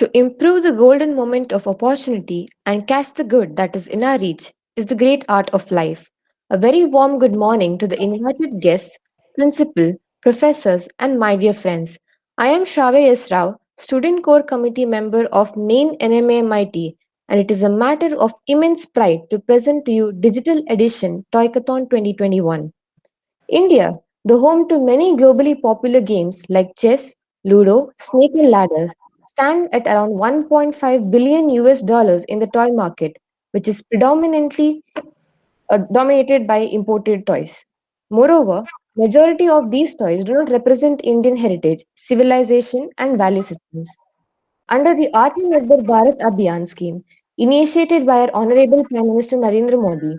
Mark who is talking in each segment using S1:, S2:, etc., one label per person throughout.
S1: To improve the golden moment of opportunity and catch the good that is in our reach is the great art of life. A very warm good morning to the invited guests, principal, professors, and my dear friends. I am Shravya S. Rao, Student Core Committee member of NAIN NMAMIT, and it is a matter of immense pride to present to you Digital Edition Toycathon 2021. India, the home to many globally popular games like chess, Ludo, Snake and Ladders, stand at around 1.5 billion US dollars in the toy market, which is predominantly dominated by imported toys. Moreover, majority of these toys do not represent Indian heritage, civilization, and value systems. Under the Aatma Nirbhar Bharat Abhiyan scheme, initiated by our Honorable Prime Minister Narendra Modi,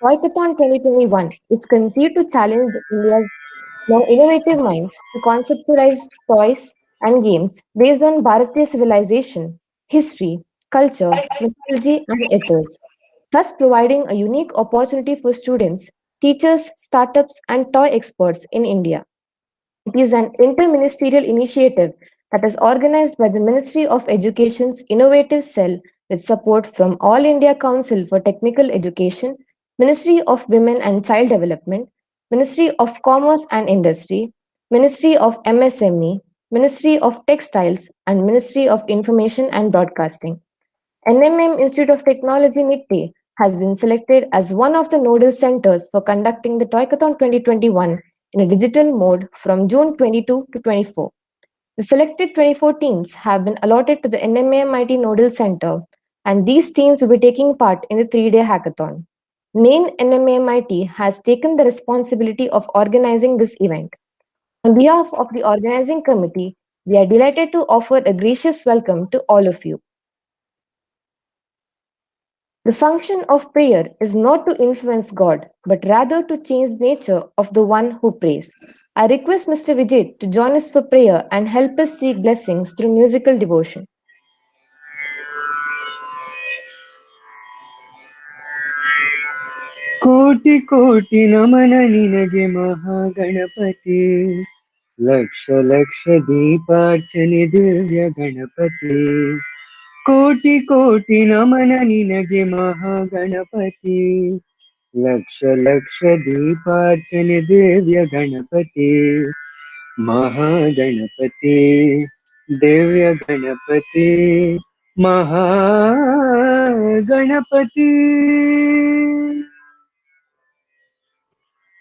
S1: Toycathon 2021 is conceived to challenge India's now innovative minds to conceptualize toys and games based on Bharatiya civilization, history, culture, mythology, and ethos, thus providing a unique opportunity for students, teachers, startups, and toy experts in India. It is an inter-ministerial initiative that is organized by the Ministry of Education's Innovative Cell with support from All India Council for Technical Education, Ministry of Women and Child Development, Ministry of Commerce and Industry, Ministry of MSME, Ministry of Textiles, and Ministry of Information and Broadcasting. NMM Institute of Technology NITTE has been selected as one of the nodal centers for conducting the Toycathon 2021 in a digital mode from June 22 to 24. The selected 24 teams have been allotted to the NMAMIT Nodal Center, and these teams will be taking part in the 3-day hackathon. NAIN NMAMIT has taken the responsibility of organizing this event. On behalf of the organizing committee, we are delighted to offer a gracious welcome to all of you. The function of prayer is not to influence God, but rather to change the nature of the one who prays. I request Mr. Vijay to join us for prayer and help us seek blessings through musical devotion.
S2: ಕೋಟಿ ಕೋಟಿ ನಮನ ನಿನಗೆ ಮಹಾಗಣಪತಿ ಲಕ್ಷ ಲಕ್ಷ ದೀಪಾರ್ಚನೆ ದಿವ್ಯ ಗಣಪತಿ ಕೋಟಿ ಕೋಟಿ ನಮನ ನಿನಗೆ ಮಹಾಗಣಪತಿ ಲಕ್ಷ ಲಕ್ಷ ದೀಪಾರ್ಚನೆ ದಿವ್ಯ ಗಣಪತಿ ಮಹಾಗಣಪತಿ ದಿವ್ಯ ಗಣಪತಿ ಮಹಾಗಣಪತಿ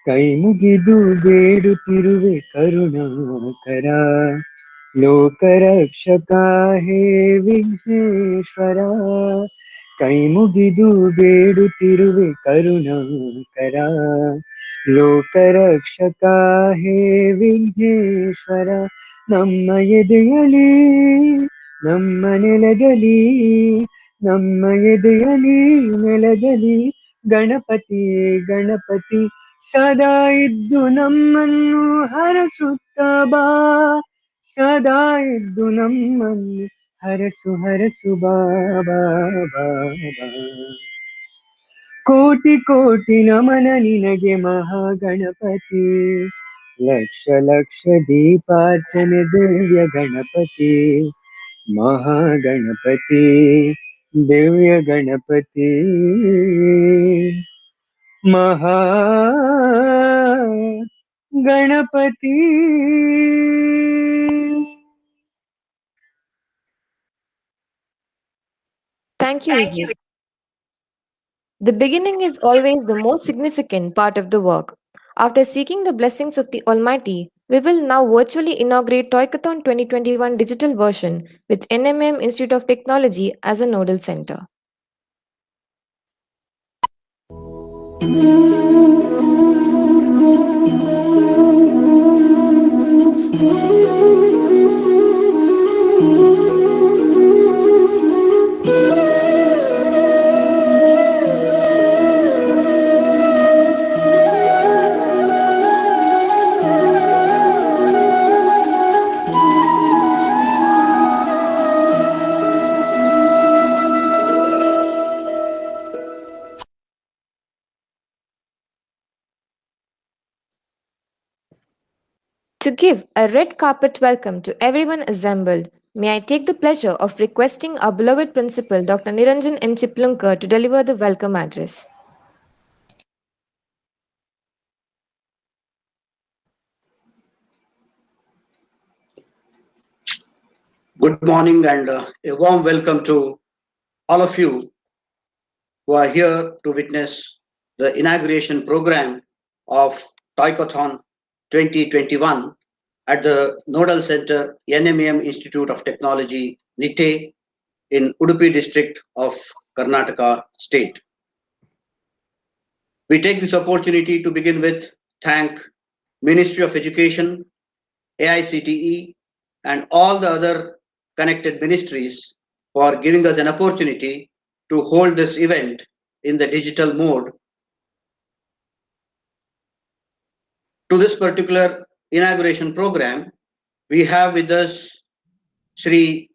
S2: ಕೈ ಮುಗಿದು ಬೇಡುತ್ತಿರುವೆ ಕರುಣಾಕರ ಲೋಕರಕ್ಷಕ ಹೇ ವಿಘ್ನೇಶ್ವರ ಕೈ ಮುಗಿದು ಬೇಡುತ್ತಿರುವೆ ಕರುಣಾಕರ ಲೋಕರಕ್ಷಕ ಹೇ ವಿಘ್ನೇಶ್ವರ ನಮ್ಮ ಎದೆಯಲಿ ನಮ್ಮ ನೆಲದಲ್ಲಿ ನಮ್ಮ ಎದೆಯಲಿ ನೆಲದಲ್ಲಿ ಗಣಪತಿ ಗಣಪತಿ ಸದಾ ಇದ್ದು ನಮ್ಮನ್ನು ಹರಸುತ್ತ ಬಾ ಸದಾ ಇದ್ದು ನಮ್ಮನ್ನು ಹರಸು ಹರಸು ಬಾಬಾ ಬಾಬಾ ಕೋಟಿ ಕೋಟಿ ನಮನ ನಿನಗೆ ಮಹಾಗಣಪತಿ ಲಕ್ಷ ಲಕ್ಷ ದೀಪಾರ್ಚನೆ ದಿವ್ಯ ಗಣಪತಿ ಮಹಾಗಣಪತಿ ದಿವ್ಯ ಗಣಪತಿ ಮಹಾ Ganapati
S1: Thank you, Vijay. The beginning is always the most significant part of the work. After seeking the blessings of the Almighty, we will now virtually inaugurate Toycathon 2021 digital version with NMM Institute of Technology as a nodal center. To To give a red carpet welcome to everyone assembled, may I take the pleasure of requesting our beloved Principal Dr. Niranjan N. Chiplunker to deliver the welcome address.
S3: Good morning and a warm welcome to all of you who are here to witness the inauguration program of Toycathon 2021 at the Nodal Center NMM Institute of Technology, NITE, in Udupi district of Karnataka state. We take this opportunity to begin with thank Ministry of Education, AICTE, and all the other connected ministries for giving us an opportunity to hold this event in the digital mode. To this particular inauguration program, we have with us Shri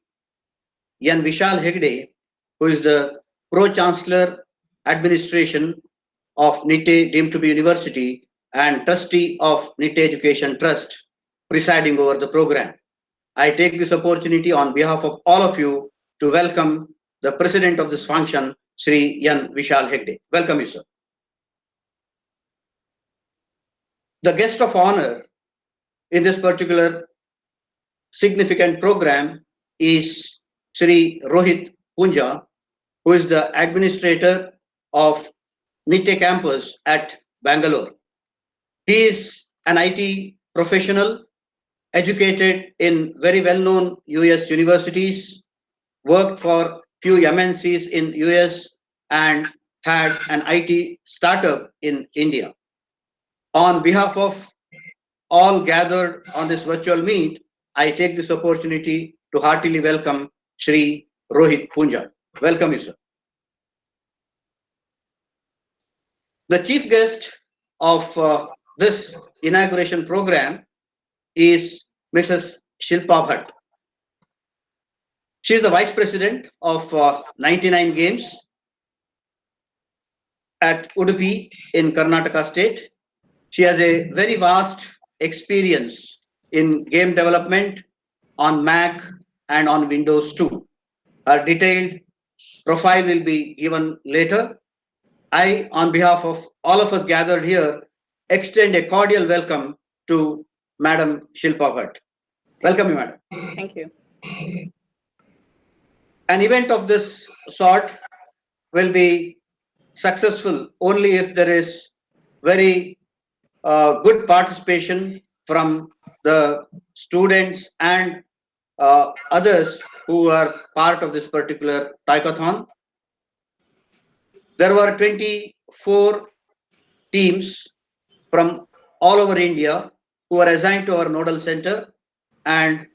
S3: N. Vishal Hegde, who is the Pro-Chancellor Administration of NITE deemed to be University and Trustee of NITE Education Trust, presiding over the program. I take this opportunity on behalf of all of you to welcome the president of this function, Shri N. Vishal Hegde. Welcome you, sir. The guest of honor in this particular significant program is Shri Rohit Punja, who is the administrator of NITE campus at Bangalore. He is an IT professional, educated in very well-known US universities, worked for few MNCs in US and had an IT startup in India. On behalf of all gathered on this virtual meet, I take this opportunity to heartily welcome Shri Rohit Punja. Welcome you, sir. The chief guest of this inauguration program is Mrs. Shilpa Bhatt. She is the vice president of 99 Games at Udupi in Karnataka state. She has a very vast experience in game development on Mac and on Windows too. Her detailed profile will be given later. I, on behalf of all of us gathered here, extend a cordial welcome to Madam Shilpa Bhatt. Welcome you, Madam.
S4: Thank you.
S3: An event of this sort will be successful only if there is very good participation from the students and others who are part of this particular Toycathon. There were 24 teams from all over India who are assigned to our nodal center, and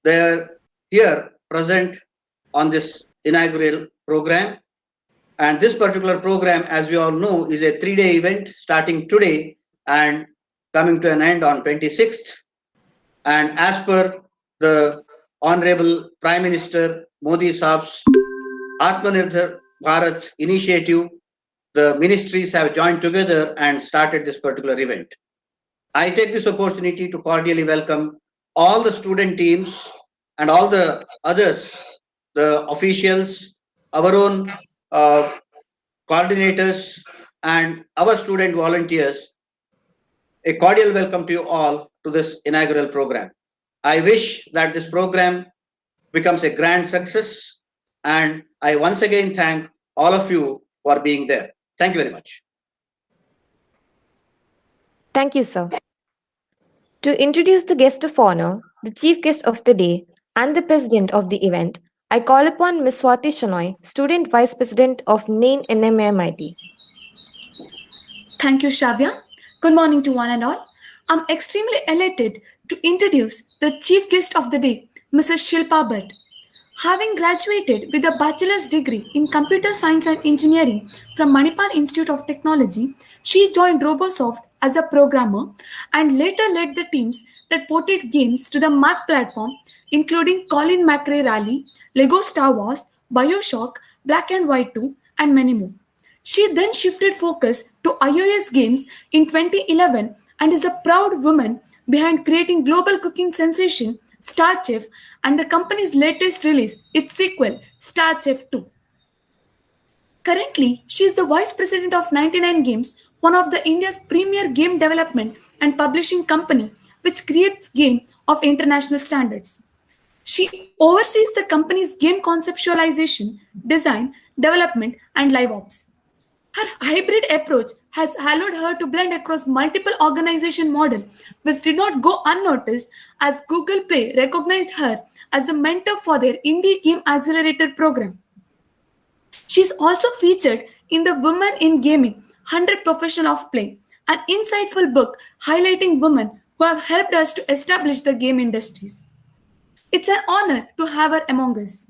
S3: they are here present on this inaugural program. And this particular program, as we all know, is a 3-day event starting today and coming to an end on 26th. And as per the Hon'ble Prime Minister Modi Saab's Aatma Nirbhar Bharat initiative, the ministries have joined together and started this particular event. I take this opportunity to cordially welcome all the student teams and all the others, the officials, our own coordinators, and our student volunteers. A cordial welcome to you all to this inaugural program. I wish that this program becomes a grand success, and I once again thank all of you for being there. Thank you very much.
S1: Thank you, sir. To introduce the guest of honor, the chief guest of the day, and the president of the event, I call upon Ms. Swati Shanoy, student vice president of NAIN NMMIT.
S5: Thank you, Shavya. Good morning to one and all. I'm extremely elated to introduce the chief guest of the day, Mrs. Shilpa Bhatt. Having graduated with a bachelor's degree in computer science and engineering from Manipal Institute of Technology, she joined Robosoft as a programmer and later led the teams that ported games to the Mac platform, including Colin McRae Rally, Lego Star Wars, Bioshock, Black and White 2, and many more. She then shifted focus to iOS games in 2011 and is the proud woman behind creating global cooking sensation Star Chef and the company's latest release, its sequel, Star Chef 2. Currently, she is the Vice President of 99 Games, one of the India's premier game development and publishing company which creates games of international standards. She oversees the company's game conceptualization, design, development, and live ops. Her hybrid approach has allowed her to blend across multiple organization models, which did not go unnoticed as Google Play recognized her as a mentor for their Indie Game Accelerator program. She is also featured in the Women in Gaming 100 Profession of Play, an insightful book highlighting women who have helped us to establish the game industries. It's an honor to have her among us.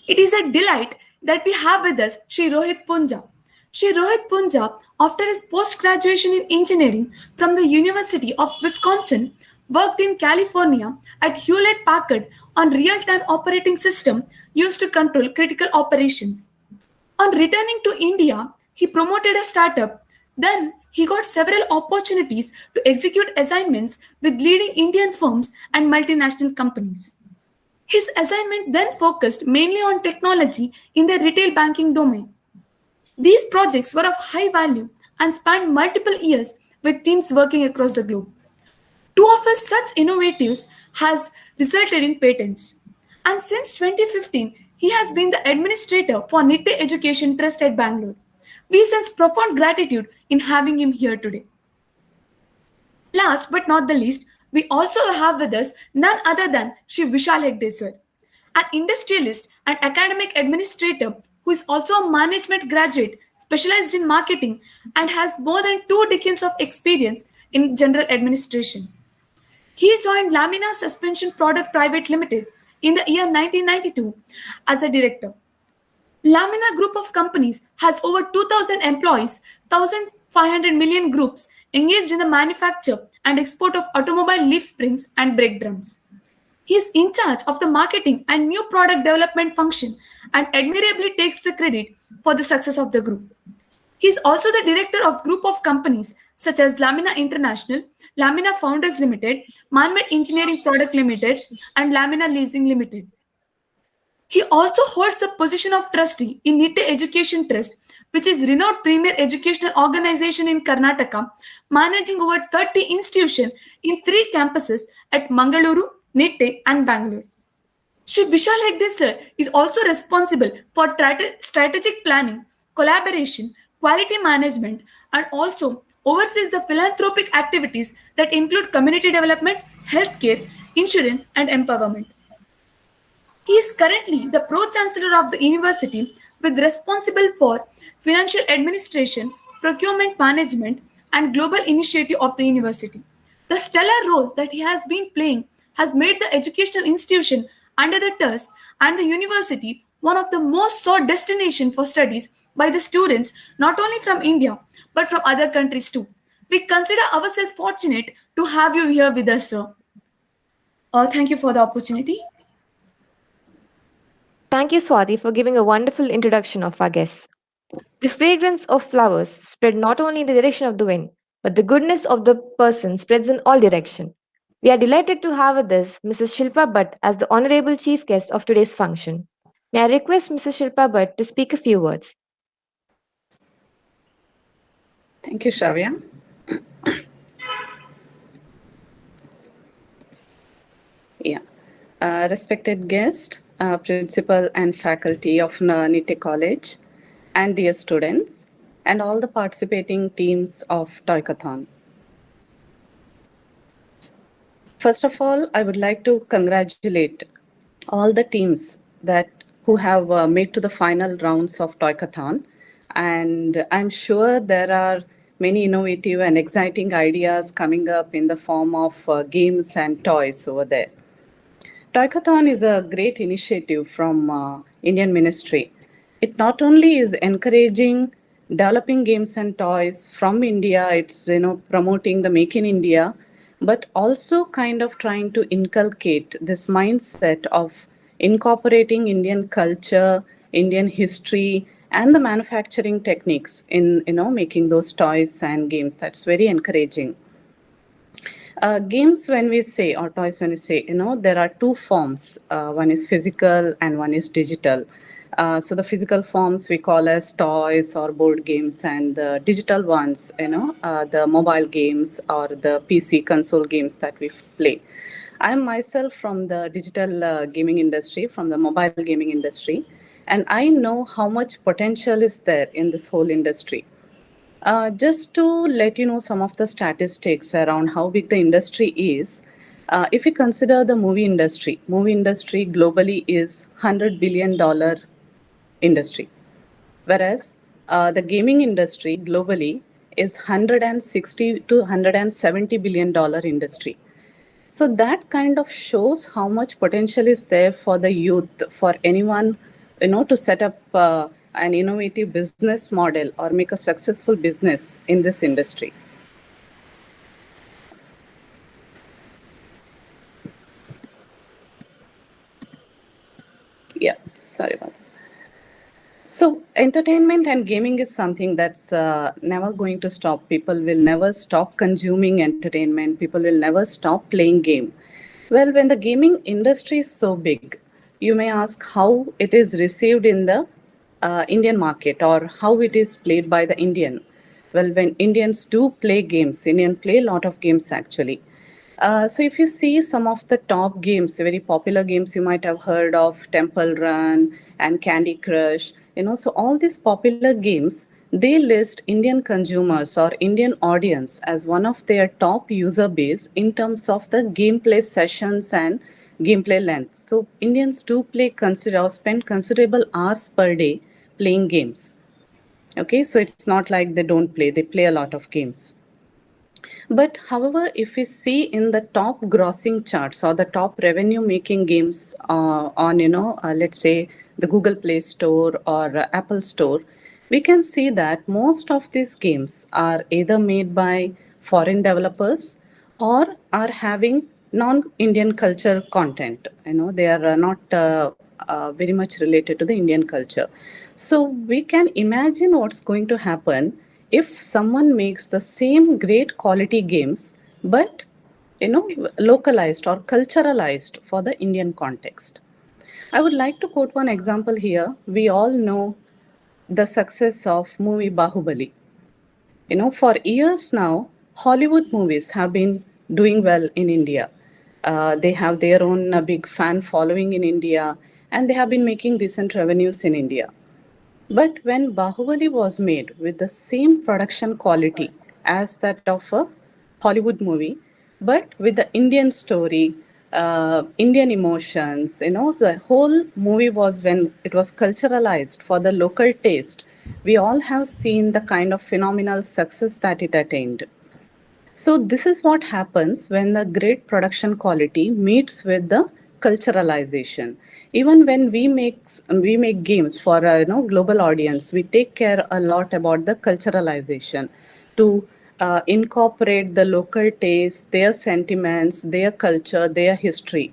S5: It is a delight that we have with us Shri Rohit Punja. Shri Rohit Punja, after his post-graduation in engineering from the University of Wisconsin, worked in California at Hewlett-Packard on real-time operating system used to control critical operations. On returning to India, he promoted a startup. Then he got several opportunities to execute assignments with leading Indian firms and multinational companies. His assignment then focused mainly on technology in the retail banking domain. These projects were of high value and spanned multiple years with teams working across the globe. Two of his such innovatives has resulted in patents. And since 2015, he has been the administrator for Nitte Education Trust at Bangalore. We sense profound gratitude in having him here today. Last but not the least, we also have with us none other than Shri Vishal Hegde sir, an industrialist and academic administrator who is also a management graduate specialized in marketing and has more than 2 decades of experience in general administration. He joined Lamina Suspension Product Private Limited in the year 1992 as a director. Lamina Group of Companies has over 2,000 employees, 1,500 million groups engaged in the manufacture and export of automobile leaf springs and brake drums. He is in charge of the marketing and new product development function and admirably takes the credit for the success of the group. He is also the director of group of companies such as Lamina International, Lamina Founders Limited, Manmade Engineering Product Limited, and Lamina Leasing Limited. He also holds the position of trustee in Nitte Education Trust, which is renowned premier educational organization in Karnataka, managing over 30 institutions in 3 campuses at Mangaluru, Nitte, and Bangalore. Shri Vishal Hegde sir is also responsible for strategic planning, collaboration, quality management, and also oversees the philanthropic activities that include community development, healthcare, insurance, and empowerment. He is currently the Pro-Chancellor of the university with responsible for financial administration, procurement management, and global initiative of the university. The stellar role that he has been playing has made the educational institution under the trust and the university one of the most sought destinations for studies by the students not only from India but from other countries too. We consider ourselves fortunate to have you here with us, sir. Thank you for the opportunity.
S1: Thank you, Swati, for giving a wonderful introduction of our guests. The fragrance of flowers spread not only in the direction of the wind, but the goodness of the person spreads in all directions. We are delighted to have with us Mrs. Shilpa Bhatt as the honorable chief guest of today's function. May I request Mrs. Shilpa Bhatt to speak a few words?
S4: Thank you, Shravya. Yeah. Respected guest, principal and faculty of Nitte College, and dear students, and all the participating teams of Toycathon. First of all, I would like to congratulate all the teams who have made to the final rounds of Toycathon. And I'm sure there are many innovative and exciting ideas coming up in the form of games and toys over there. Toycathon is a great initiative from Indian Ministry. It not only is encouraging developing games and toys from India, it's promoting the Make in India, but also kind of trying to inculcate this mindset of incorporating Indian culture, Indian history, and the manufacturing techniques in making those toys and games. That's very encouraging. Games, when we say, or toys, when we say, there are two forms. One is physical and one is digital. So the physical forms we call as toys or board games, and the digital ones, the mobile games or the PC console games that we play. I'm myself from the digital gaming industry, from the mobile gaming industry, and I know how much potential is there in this whole industry. Just to let you know some of the statistics around how big the industry is, if we consider the movie industry globally is $100 billion industry, whereas the gaming industry globally is 160 to $170 billion industry. So that kind of shows how much potential is there for the youth, for anyone, to set up an innovative business model or make a successful business in this industry. Yeah, sorry about that. So, entertainment and gaming is something that's never going to stop. People will never stop consuming entertainment. People will never stop playing game. Well, when the gaming industry is so big, you may ask how it is received in the Indian market or how it is played by the Indian. Well, when Indians do play games, Indians play a lot of games actually. So if you see some of the top games, very popular games you might have heard of, Temple Run and Candy Crush, so all these popular games, they list Indian consumers or Indian audience as one of their top user base in terms of the gameplay sessions and gameplay length. So Indians do spend considerable hours per day playing games. Okay, so it's not like they don't play, they play a lot of games. But however, if we see in the top grossing charts or the top revenue making games on, let's say the Google Play Store or Apple Store, we can see that most of these games are either made by foreign developers or are having non-Indian culture content. They are not very much related to the Indian culture. So we can imagine what's going to happen if someone makes the same great quality games, but localized or culturalized for the Indian context. I would like to quote one example here. We all know the success of movie Bahubali. For years now, Hollywood movies have been doing well in India. They have their own big fan following in India, and they have been making decent revenues in India. But when Bahubali was made with the same production quality as that of a Hollywood movie, but with the Indian story, Indian emotions, the whole movie was, when it was culturalized for the local taste, we all have seen the kind of phenomenal success that it attained. So this is what happens when the great production quality meets with the culturalization. Even when we make games for a global audience, we take care a lot about the culturalization to incorporate the local taste, their sentiments, their culture, their history.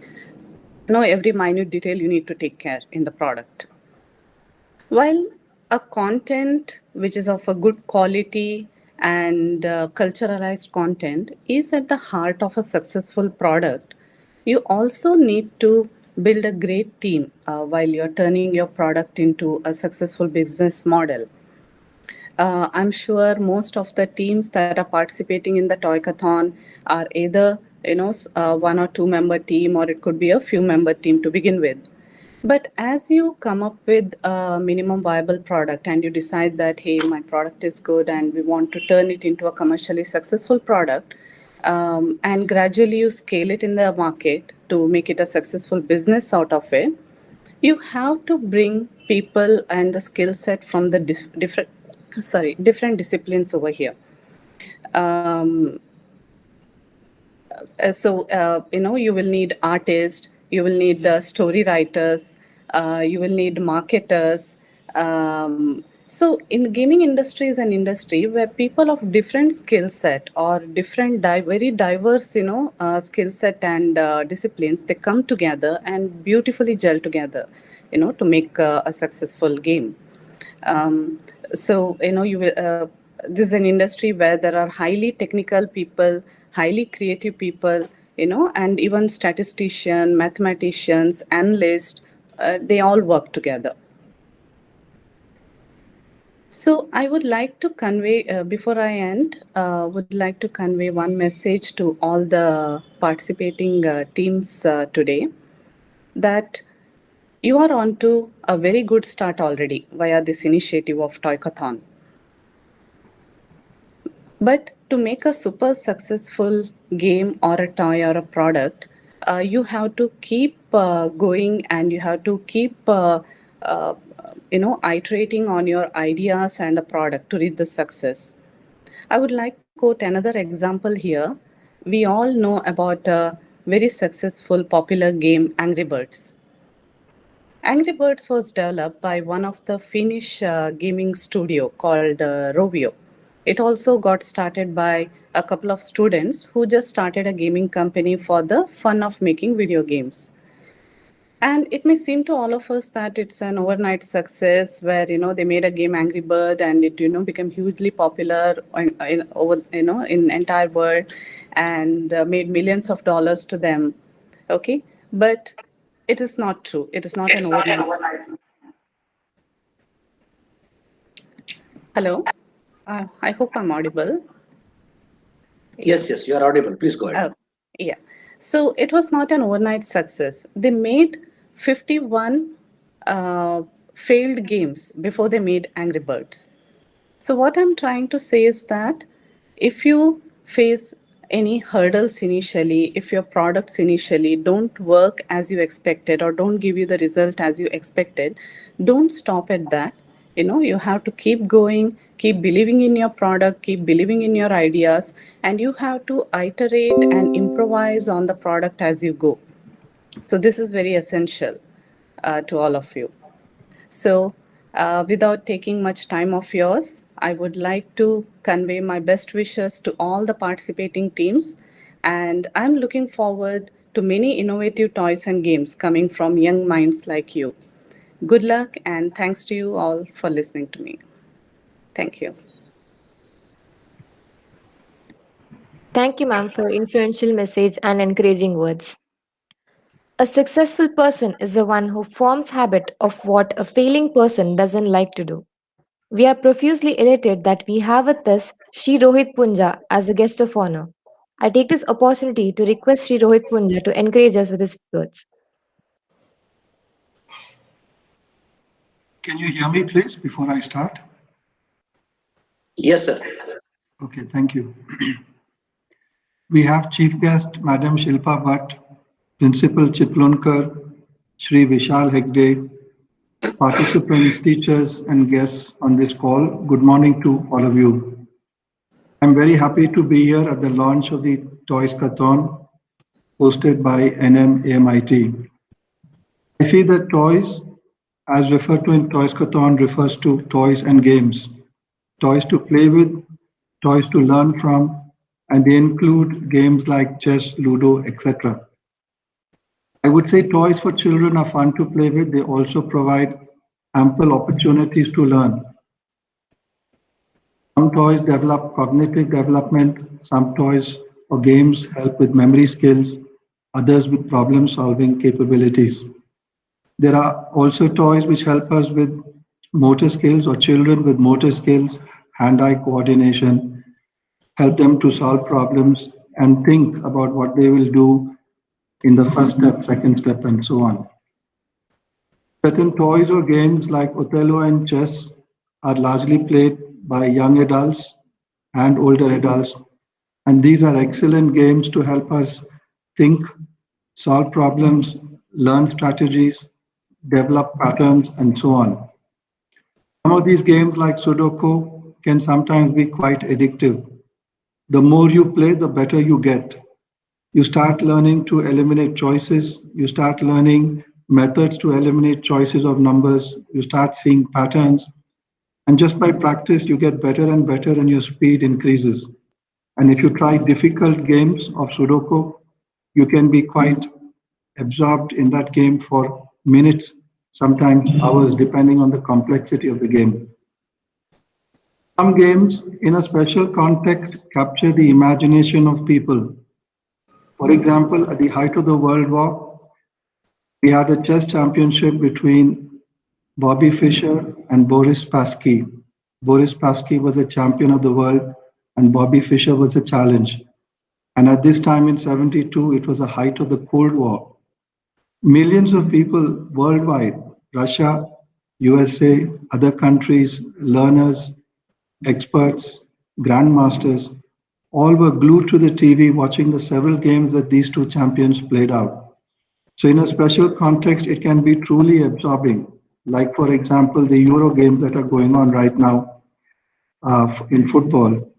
S4: Every minute detail you need to take care in the product. While a content which is of a good quality and culturalized content is at the heart of a successful product, you also need to build a great team while you're turning your product into a successful business model. I'm sure most of the teams that are participating in the Toycathon are either one or two member team, or it could be a few member team to begin with. But as you come up with a minimum viable product and you decide that, hey, my product is good and we want to turn it into a commercially successful product, and gradually you scale it in the market to make it a successful business out of it, you have to bring people and the skill set from the different disciplines over here. You will need artists, you will need story writers, you will need marketers. So in gaming industry is an industry where people of different skill set or different very diverse skill set and disciplines, they come together and beautifully gel together to make a successful game. Um, so, you will, this is an industry where there are highly technical people, highly creative people, and even statisticians, mathematicians, analysts, they all work together. So I would like to convey, before I end, would like to convey one message to all the participating teams today, that you are on to a very good start already via this initiative of Toycathon. But to make a super successful game or a toy or a product, you have to keep going, and you have to keep uh, iterating on your ideas and the product to reach the success. I would like to quote another example here. We all know about a very successful popular game, Angry Birds. Angry Birds was developed by one of the Finnish gaming studio called Rovio. It also got started by a couple of students who just started a gaming company for the fun of making video games. And it may seem to all of us that it's an overnight success where they made a game Angry Bird, and it became hugely popular in entire world, and made millions of dollars to them. Okay, but it is not true. It is not an overnight. Hello, I hope I'm audible.
S3: Yes, you are audible. Please go ahead.
S4: Oh, yeah. So it was not an overnight success. They made 51 failed games before they made Angry Birds. So what I'm trying to say is that if you face any hurdles initially, if your products initially don't work as you expected or don't give you the result as you expected, don't stop at that. You have to keep going, keep believing in your product, keep believing in your ideas, and you have to iterate and improvise on the product as you go. So this is very essential to all of you. So, without taking much time of yours, I would like to convey my best wishes to all the participating teams. And I'm looking forward to many innovative toys and games coming from young minds like you. Good luck, and thanks to you all for listening to me. Thank you.
S1: Thank you, ma'am, for your influential message and encouraging words. A successful person is the one who forms habit of what a failing person doesn't like to do. We are profusely elated that we have with us Shri Rohit Punja as a guest of honor. I take this opportunity to request Shri Rohit Punja to encourage us with his words.
S6: Can you hear me, please, before I start?
S3: Yes, sir.
S6: Okay, thank you. We have Chief Guest, Madam Shilpa Bhatt, Principal Chiplunkar, Shri Vishal Hegde, participants, teachers, and guests on this call. Good morning to all of you. I'm very happy to be here at the launch of the Toycathon hosted by NMAMIT. I see that toys, as referred to in Toycathon, refers to toys and games. Toys to play with, toys to learn from, and they include games like chess, Ludo, etc. I would say toys for children are fun to play with. They also provide ample opportunities to learn. Some toys develop cognitive development, some toys or games help with memory skills, others with problem-solving capabilities. There are also toys which help us with motor skills, or children with motor skills, hand-eye coordination, help them to solve problems and think about what they will do in the first step, second step, and so on. Certain toys or games like Othello and chess are largely played by young adults and older adults, and these are excellent games to help us think, solve problems, learn strategies, develop patterns, and so on. Some of these games like Sudoku can sometimes be quite addictive. The more you play, the better you get. You start learning to eliminate choices. You start learning methods to eliminate choices of numbers. You start seeing patterns. And just by practice, you get better and better and your speed increases. And if you try difficult games of Sudoku, you can be quite absorbed in that game for minutes sometimes hours, depending on the complexity of the game. Some games, in a special context, capture the imagination of people. For example, at the height of the World War, we had a chess championship between Bobby Fischer and Boris Spassky. Boris Spassky was a champion of the world, and Bobby Fischer was a challenge. And at this time in 72, it was the height of the Cold War. Millions of people worldwide, Russia, USA, other countries, learners, experts, grandmasters, all were glued to the TV watching the several games that these two champions played out. So in a special context, it can be truly absorbing. Like, for example, the Euro games that are going on right now in football.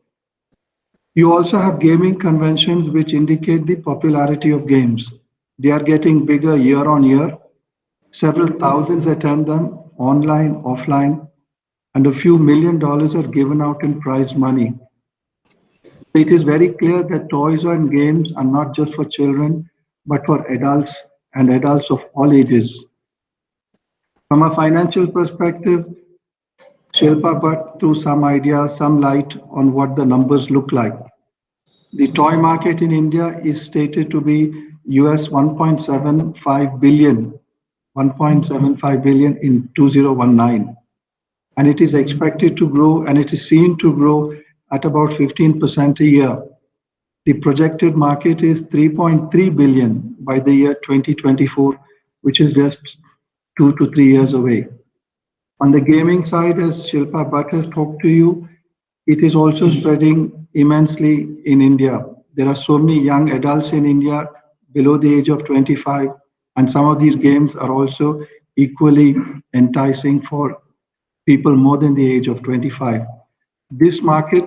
S6: You also have gaming conventions which indicate the popularity of games. They are getting bigger year on year. Several thousands attend them, online, offline, and a few $1 million are given out in prize money. It is very clear that toys and games are not just for children, but for adults and adults of all ages. From a financial perspective, Shilpa Bhatt threw some ideas, some light on what the numbers look like. The toy market in India is stated to be US 1.75 billion, 1.75 billion in 2019. And it is expected to grow, and it is seen to grow at about 15% a year. The projected market is 3.3 billion by the year 2024, which is just 2 to 3 years away. On the gaming side, as Shilpa Bhatt has talked to you, it is also spreading immensely in India. There are so many young adults in India below the age of 25, and some of these games are also equally enticing for people more than the age of 25. This market,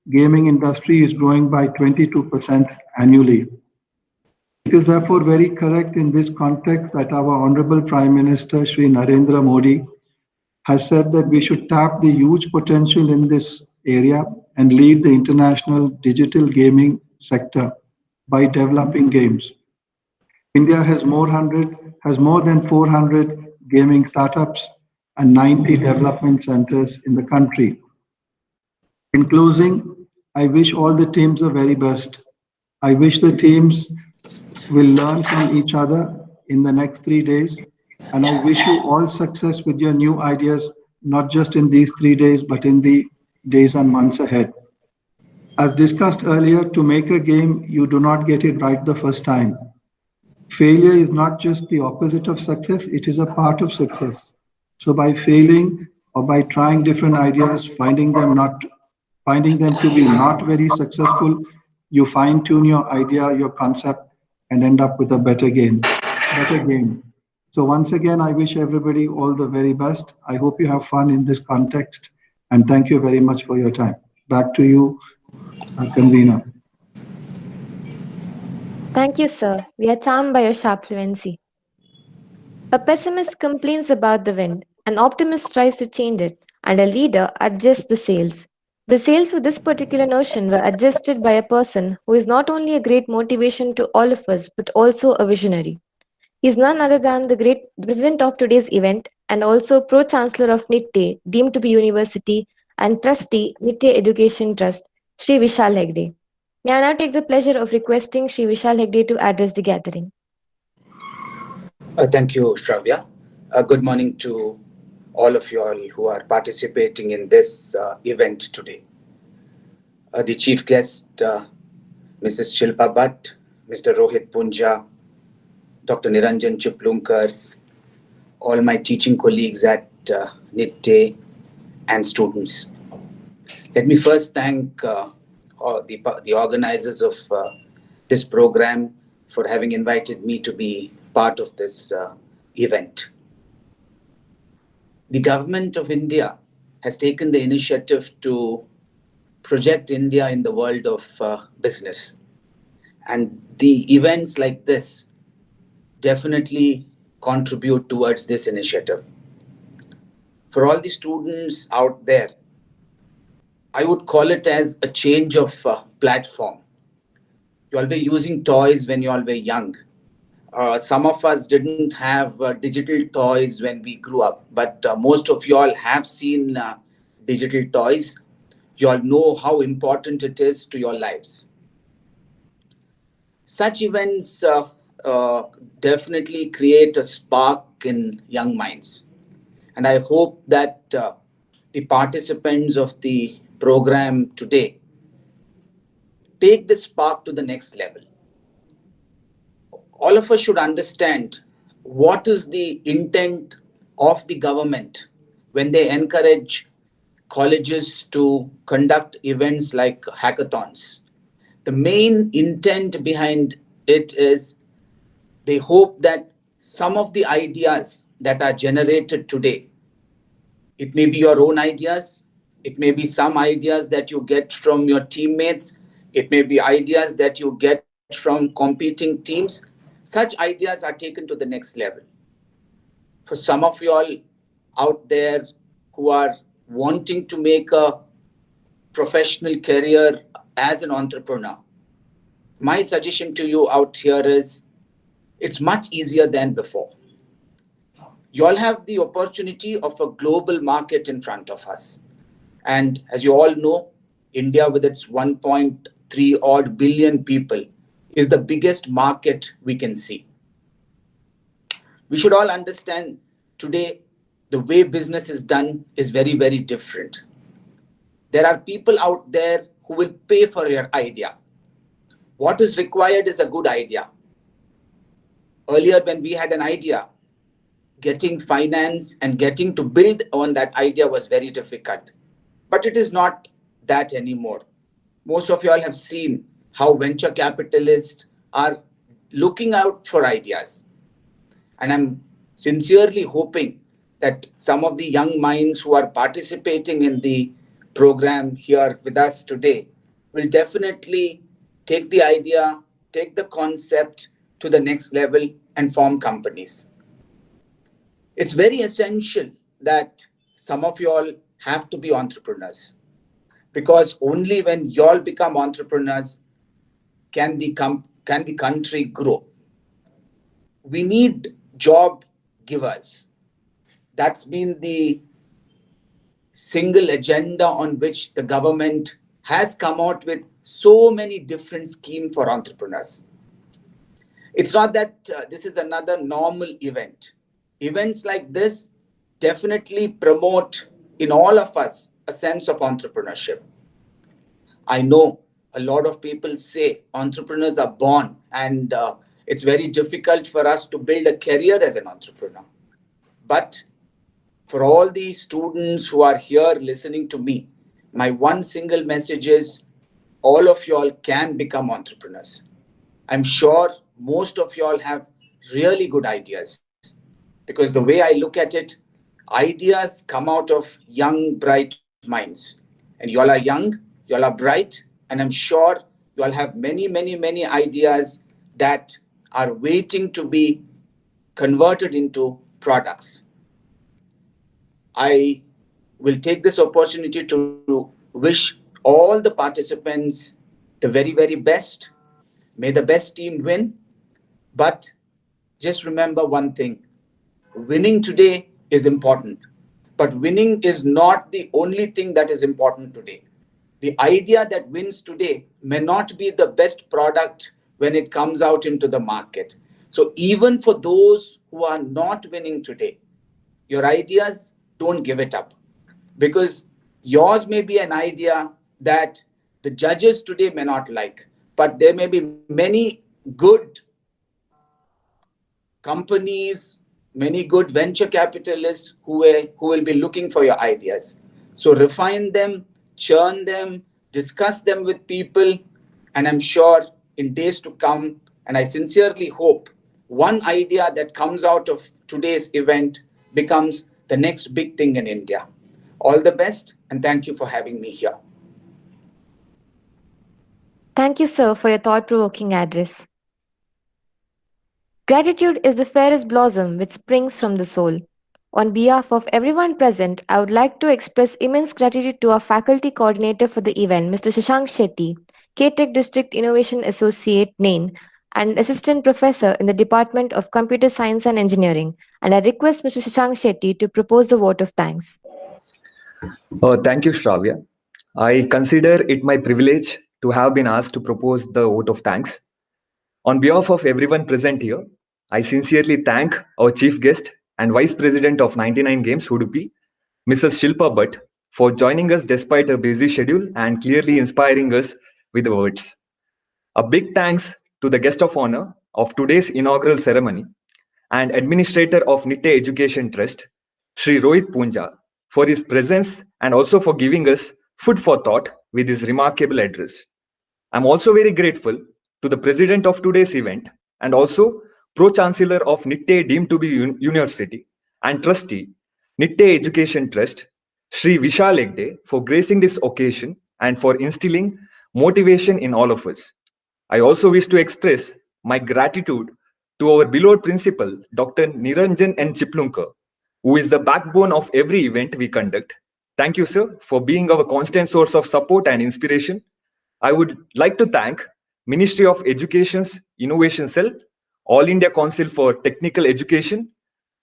S6: gaming industry, is growing by 22% annually. It is therefore very correct in this context that our Honorable Prime Minister, Shri Narendra Modi, has said that we should tap the huge potential in this area and lead the international digital gaming sector by developing games. India has more than 400 gaming startups and 90 development centers in the country. In closing, I wish all the teams the very best. I wish the teams will learn from each other in the next 3 days, and I wish you all success with your new ideas, not just in these 3 days, but in the days and months ahead. As discussed earlier, to make a game, you do not get it right the first time. Failure is not just the opposite of success, it is a part of success. So by failing or by trying different ideas, finding them to be not very successful, you fine tune your idea, your concept, and end up with a better game. So once again, I wish everybody all the very best. I hope you have fun in this context, and thank you very much for your time. Back to you, convener.
S1: Thank you, sir. We are charmed by your sharp fluency. A pessimist complains about the wind, an optimist tries to change it, and a leader adjusts the sails. The sails for this particular notion were adjusted by a person who is not only a great motivation to all of us, but also a visionary. He is none other than the great president of today's event and also pro-chancellor of NITTE, deemed to be university, and trustee, NITTE Education Trust, Shri Vishal Hegde. May I now take the pleasure of requesting Shri Vishal Hegde to address the gathering.
S7: Thank you, Shravya. Good morning to all of you all who are participating in this event today. The chief guest, Mrs. Shilpa Bhatt, Mr. Rohit Punja, Dr. Niranjan Chiplumkar, all my teaching colleagues at NITTE and students. Let me first thank the organizers of this program for having invited me to be part of this event. The government of India has taken the initiative to project India in the world of business. And the events like this definitely contribute towards this initiative. For all the students out there, I would call it as a change of platform. You all were using toys when you all were young. Some of us didn't have digital toys when we grew up, but most of you all have seen digital toys. You all know how important it is to your lives. Such events definitely create a spark in young minds. And I hope that the participants of the program today take this spark to the next level. All of us should understand what is the intent of the government when they encourage colleges to conduct events like hackathons. The main intent behind it is they hope that some of the ideas that are generated today, it may be your own ideas, it may be some ideas that you get from your teammates, it may be ideas that you get from competing teams. Such ideas are taken to the next level. For some of you all out there who are wanting to make a professional career as an entrepreneur, my suggestion to you out here is it's much easier than before. You all have the opportunity of a global market in front of us. And as you all know, India with its 1.3 odd billion people is the biggest market we can see. We should all understand today the way business is done is very, very different. There are people out there who will pay for your idea. What is required is a good idea. Earlier, when we had an idea, getting finance and getting to build on that idea was very difficult. But it is not that anymore. Most of you all have seen how venture capitalists are looking out for ideas. And I'm sincerely hoping that some of the young minds who are participating in the program here with us today will definitely take the idea, take the concept to the next level and form companies. It's very essential that some of you all have to be entrepreneurs, because only when you all become entrepreneurs can the country grow. We need job givers. That's been the single agenda on which the government has come out with so many different schemes for entrepreneurs. It's not that this is another normal event. Events like this definitely promote in all of us a sense of entrepreneurship. I know a lot of people say entrepreneurs are born and it's very difficult for us to build a career as an entrepreneur. But for all the students who are here listening to me, my one single message is all of you all can become entrepreneurs. I'm sure most of you all have really good ideas, because the way I look at it, ideas come out of young, bright minds. And you all are young, you all are bright, and I'm sure you all have many, many, many ideas that are waiting to be converted into products. I will take this opportunity to wish all the participants the very, very best. May the best team win. But just remember one thing. Winning today is important. But winning is not the only thing that is important today. The idea that wins today may not be the best product when it comes out into the market. So even for those who are not winning today, your ideas, don't give it up. Because yours may be an idea that the judges today may not like, but there may be many good companies, many good venture capitalists who will be looking for your ideas. So refine them, churn them, discuss them with people, and I'm sure in days to come, and I sincerely hope one idea that comes out of today's event becomes the next big thing in India. All the best, and thank you for having me here.
S1: Thank you, sir, for your thought provoking address. Gratitude is the fairest blossom which springs from the soul. On behalf of everyone present, I would like to express immense gratitude to our faculty coordinator for the event, Mr. Shashank Shetty, K-Tech District Innovation Associate, NAIN, and Assistant Professor in the Department of Computer Science and Engineering. And I request Mr. Shashank Shetty to propose the vote of thanks.
S8: Thank you, Shravya. I consider it my privilege to have been asked to propose the vote of thanks. On behalf of everyone present here, I sincerely thank our chief guest and Vice President of 99 Games, Udupi, Mrs. Shilpa Bhatt, for joining us despite a busy schedule and clearly inspiring us with the words. A big thanks to the guest of honor of today's inaugural ceremony and administrator of Nitte Education Trust, Shri Rohit Punja, for his presence and also for giving us food for thought with his remarkable address. I'm also very grateful to the president of today's event and also Pro-Chancellor of Nitte deemed to be University and trustee, Nitte Education Trust, Shri Vishal Egde, for gracing this occasion and for instilling motivation in all of us. I also wish to express my gratitude to our beloved principal, Dr. Niranjan N. Chiplunkar, who is the backbone of every event we conduct. Thank you, sir, for being our constant source of support and inspiration. I would like to thank Ministry of Education's Innovation Cell, All India Council for Technical Education,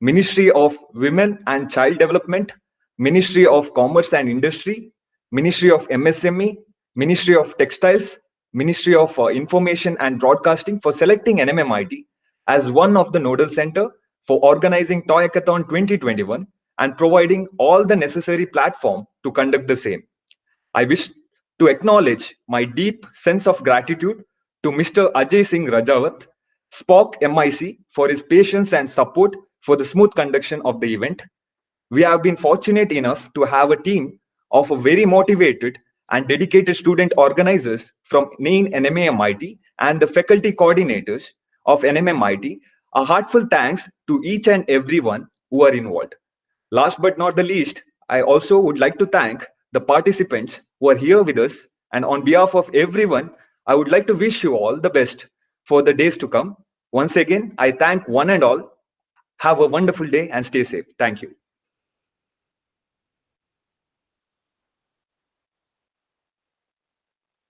S8: Ministry of Women and Child Development, Ministry of Commerce and Industry, Ministry of MSME, Ministry of Textiles, Ministry of Information and Broadcasting for selecting NMMIT as one of the nodal center for organizing Toycathon 2021 and providing all the necessary platform to conduct the same. I wish to acknowledge my deep sense of gratitude to Mr. Ajay Singh Rajawat, Spock MIC, for his patience and support for the smooth conduction of the event. We have been fortunate enough to have a team of a very motivated and dedicated student organizers from NAIN NMAMIT and the faculty coordinators of NMMIT. A heartfelt thanks to each and everyone who are involved. Last but not the least, I also would like to thank the participants who are here with us. And on behalf of everyone, I would like to wish you all the best for the days to come. Once again, I thank one and all. Have a wonderful day and stay safe. Thank you.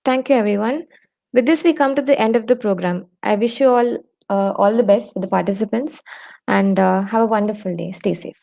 S1: Thank you, everyone. With this, we come to the end of the program. I wish you all the best for the participants and have a wonderful day. Stay safe.